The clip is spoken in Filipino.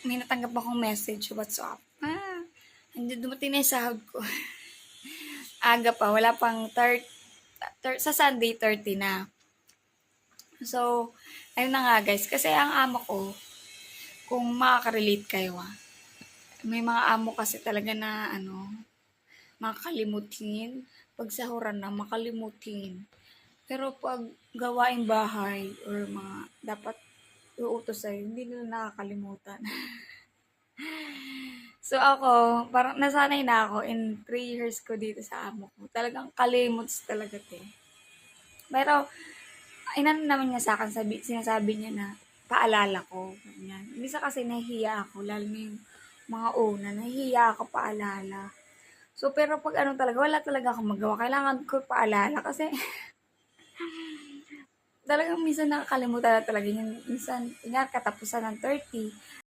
may natanggap akong message sa WhatsApp. Dumating na yung sahod ko. Aga pa, wala pang sa Sunday 30 na. So, ayun na nga guys, kasi ang amo ko, kung makaka-relate kayo may mga amo kasi talaga na makakalimutin. Pag sahuran na, makalimutin. Pero pag gawaing bahay or mga dapat iutos sa'yo, hindi nila nakakalimutan. So ako, parang nasanay na ako in 3 years ko dito sa amo ko. Talagang kalimuts talaga Pero, inano naman niya sa akin, sinasabi niya na paalala ko. Ganyan. Minsan kasi nahihiya ako, lalo na yung mga una, nahihiya ako paalala. So, pero pag talaga, wala talaga akong magawa. Kailangan ko paalala kasi talagang minsan nakakalimutan na talaga yun. Minsan, katapusan ng 30,